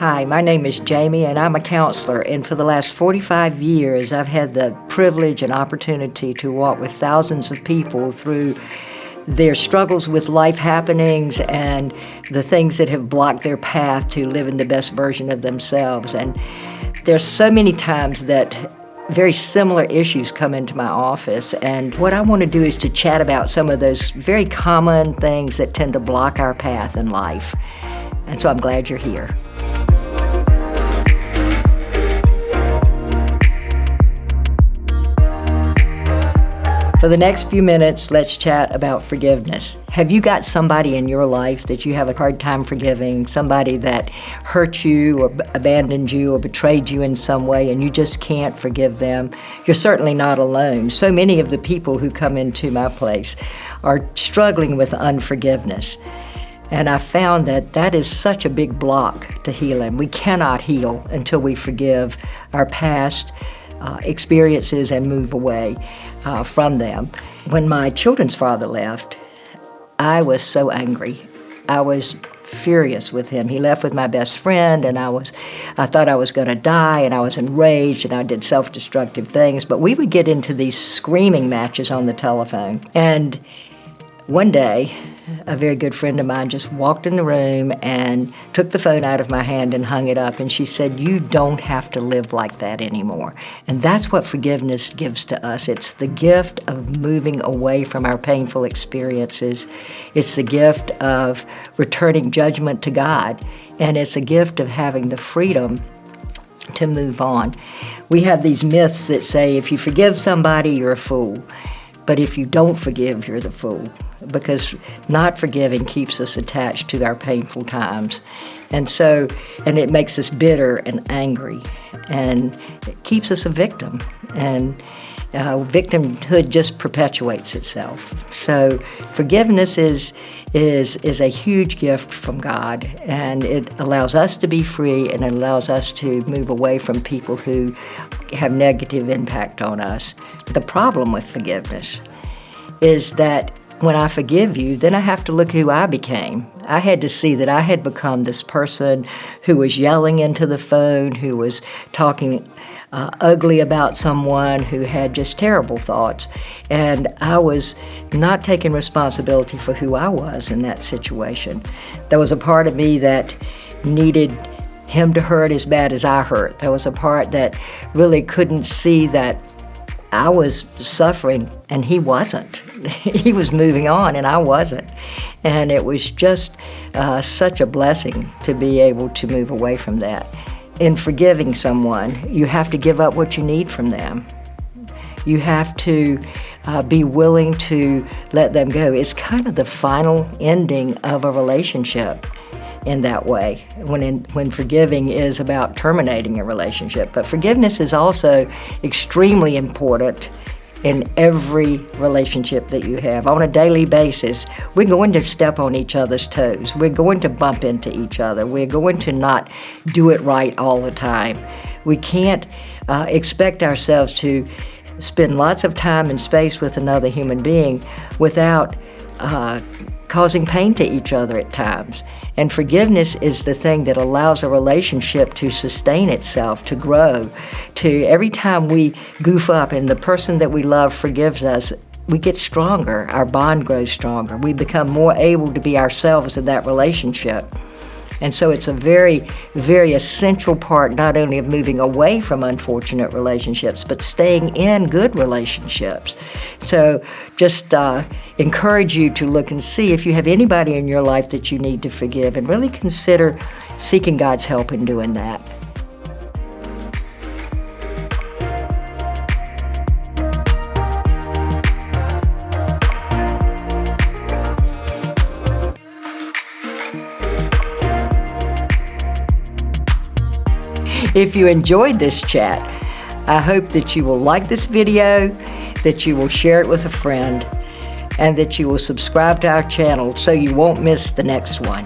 Hi, my name is Jamie, and I'm a counselor, and for the last 45 years, I've had the privilege and opportunity to walk with thousands of people through their struggles with life happenings and the things that have blocked their path to living the best version of themselves. And there's so many times that very similar issues come into my office, and what I want to do is to chat about some of those very common things that tend to block our path in life. And so I'm glad you're here. For the next few minutes, let's chat about forgiveness. Have you got somebody in your life that you have a hard time forgiving, somebody that hurt you or abandoned you or betrayed you in some way and you just can't forgive them? You're certainly not alone. So many of the people who come into my place are struggling with unforgiveness. And I found that that is such a big block to healing. We cannot heal until we forgive our past experiences and move away from them. When my children's father left, I was so angry. I was furious with him. He left with my best friend, and I thought I was going to die, and I was enraged, and I did self-destructive things. But we would get into these screaming matches on the telephone. And one day, a very good friend of mine just walked in the room and took the phone out of my hand and hung it up, and she said, "You don't have to live like that anymore." And that's what forgiveness gives to us. It's the gift of moving away from our painful experiences. It's the gift of returning judgment to God, and it's a gift of having the freedom to move on. We have these myths that say if you forgive somebody, you're a fool. But if you don't forgive, you're the fool, because not forgiving keeps us attached to our painful times. And it makes us bitter and angry, and it keeps us a victim. And victimhood just perpetuates itself. So forgiveness is a huge gift from God, and it allows us to be free, and it allows us to move away from people who have negative impact on us. The problem with forgiveness is that when I forgive you, then I have to look who I became. I had to see that I had become this person who was yelling into the phone, who was talking ugly about someone, who had just terrible thoughts. And I was not taking responsibility for who I was in that situation. There was a part of me that needed him to hurt as bad as I hurt. There was a part that really couldn't see that I was suffering and he wasn't. He was moving on and I wasn't. And it was just such a blessing to be able to move away from that. In forgiving someone, you have to give up what you need from them. You have to be willing to let them go. It's kind of the final ending of a relationship in that way, when forgiving is about terminating a relationship. But forgiveness is also extremely important in every relationship that you have. On a daily basis, we're going to step on each other's toes. We're going to bump into each other. We're going to not do it right all the time. We can't expect ourselves to spend lots of time and space with another human being without causing pain to each other at times. And forgiveness is the thing that allows a relationship to sustain itself, to grow. To every time we goof up and the person that we love forgives us, we get stronger. Our bond grows stronger. We become more able to be ourselves in that relationship. And so it's a very, very essential part not only of moving away from unfortunate relationships, but staying in good relationships. So just encourage you to look and see if you have anybody in your life that you need to forgive, and really consider seeking God's help in doing that. If you enjoyed this chat, I hope that you will like this video, that you will share it with a friend, and that you will subscribe to our channel so you won't miss the next one.